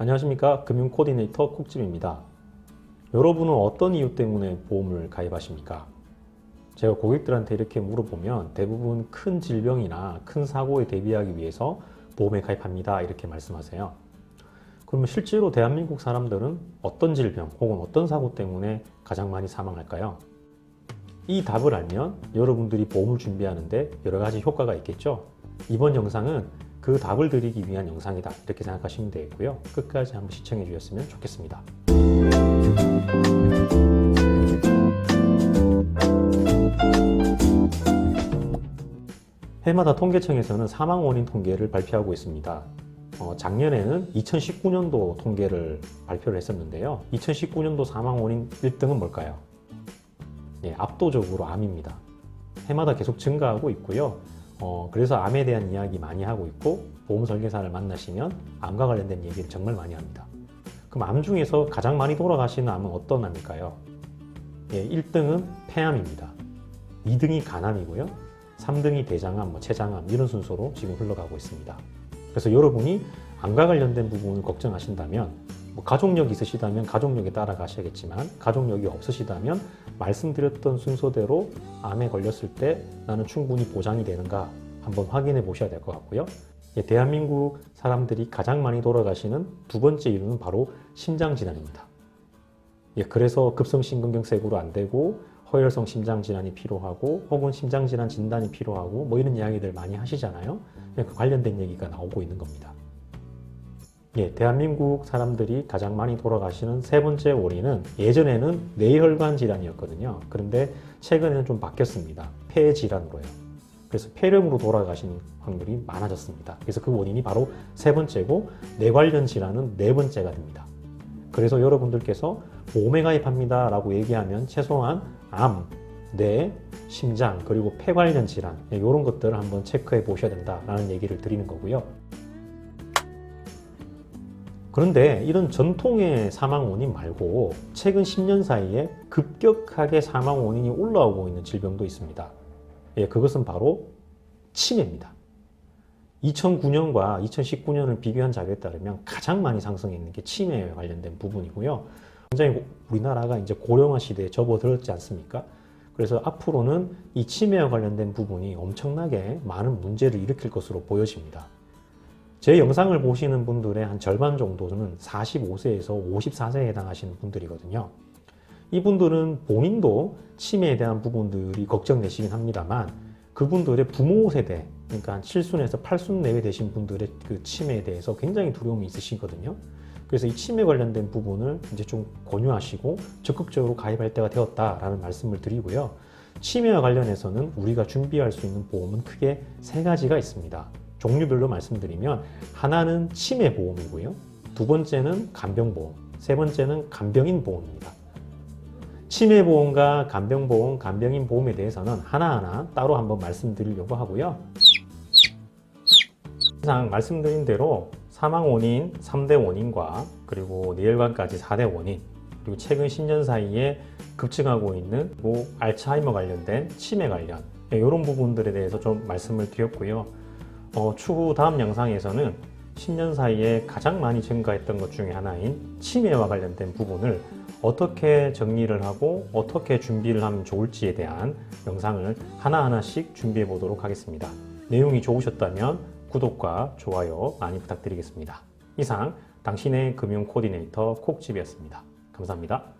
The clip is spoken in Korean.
안녕하십니까. 금융 코디네이터 콕집입니다. 여러분은 어떤 이유 때문에 보험을 가입하십니까? 제가 고객들한테 이렇게 물어보면 대부분 큰 질병이나 큰 사고에 대비하기 위해서 보험에 가입합니다. 이렇게 말씀하세요. 그러면 실제로 대한민국 사람들은 어떤 질병 혹은 어떤 사고 때문에 가장 많이 사망할까요? 이 답을 알면 여러분들이 보험을 준비하는데 여러 가지 효과가 있겠죠? 이번 영상은 그 답을 드리기 위한 영상이다, 이렇게 생각하시면 되겠고요. 끝까지 한번 시청해 주셨으면 좋겠습니다. 해마다 통계청에서는 사망 원인 통계를 발표하고 있습니다. 작년에는 2019년도 통계를 발표를 했었는데요. 2019년도 사망 원인 1등은 뭘까요? 압도적으로 암입니다. 해마다 계속 증가하고 있고요. 그래서 암에 대한 이야기 많이 하고 있고, 보험 설계사를 만나시면 암과 관련된 얘기를 정말 많이 합니다. 그럼 암 중에서 가장 많이 돌아가시는 암은 어떤 암일까요? 1등은 폐암입니다. 2등이 간암이고요. 3등이 대장암, 췌장암 이런 순서로 지금 흘러가고 있습니다. 그래서 여러분이 암과 관련된 부분을 걱정하신다면, 가족력이 있으시다면 가족력에 따라 가셔야겠지만, 가족력이 없으시다면 말씀드렸던 순서대로 암에 걸렸을 때 나는 충분히 보장이 되는가 한번 확인해 보셔야 될 것 같고요. 대한민국 사람들이 가장 많이 돌아가시는 두 번째 이유는 바로 심장질환입니다. 그래서 급성심근경색으로 안 되고 허혈성 심장질환이 필요하고 혹은 심장질환 진단이 필요하고 이런 이야기들 많이 하시잖아요. 그 관련된 얘기가 나오고 있는 겁니다. 대한민국 사람들이 가장 많이 돌아가시는 세 번째 원인은 예전에는 뇌혈관 질환이었거든요. 그런데 최근에는 좀 바뀌었습니다. 폐 질환으로요. 그래서 폐렴으로 돌아가시는 확률이 많아졌습니다. 그래서 그 원인이 바로 세 번째고, 뇌 관련 질환은 네 번째가 됩니다. 그래서 여러분들께서 보험에 가입합니다 라고 얘기하면 최소한 암, 뇌, 심장, 그리고 폐 관련 질환 이런 것들을 한번 체크해 보셔야 된다라는 얘기를 드리는 거고요. 그런데 이런 전통의 사망 원인 말고 최근 10년 사이에 급격하게 사망 원인이 올라오고 있는 질병도 있습니다. 그것은 바로 치매입니다. 2009년과 2019년을 비교한 자료에 따르면 가장 많이 상승했는 게 치매에 관련된 부분이고요. 굉장히 우리나라가 이제 고령화 시대에 접어들었지 않습니까? 그래서 앞으로는 이 치매와 관련된 부분이 엄청나게 많은 문제를 일으킬 것으로 보여집니다. 제 영상을 보시는 분들의 한 절반 정도는 45세에서 54세에 해당하시는 분들이거든요. 이분들은 본인도 치매에 대한 부분들이 걱정되시긴 합니다만, 그분들의 부모 세대, 그러니까 한 7순에서 8순 내외 되신 분들의 그 치매에 대해서 굉장히 두려움이 있으시거든요. 그래서 이 치매 관련된 부분을 이제 좀 권유하시고 적극적으로 가입할 때가 되었다라는 말씀을 드리고요. 치매와 관련해서는 우리가 준비할 수 있는 보험은 크게 세 가지가 있습니다. 종류별로 말씀드리면, 하나는 치매 보험이고요. 두 번째는 간병보험, 세 번째는 간병인 보험입니다. 치매 보험과 간병 보험, 간병인 보험에 대해서는 하나하나 따로 한번 말씀드리려고 하고요. 이상 말씀드린 대로 사망 원인 3대 원인과 그리고 뇌혈관까지 4대 원인, 그리고 최근 10년 사이에 급증하고 있는 알츠하이머 관련된 치매 관련 이런 부분들에 대해서 좀 말씀을 드렸고요. 추후 다음 영상에서는 10년 사이에 가장 많이 증가했던 것 중에 하나인 치매와 관련된 부분을 어떻게 정리를 하고 어떻게 준비를 하면 좋을지에 대한 영상을 하나하나씩 준비해 보도록 하겠습니다. 내용이 좋으셨다면 구독과 좋아요 많이 부탁드리겠습니다. 이상 당신의 금융 코디네이터 콕집이었습니다. 감사합니다.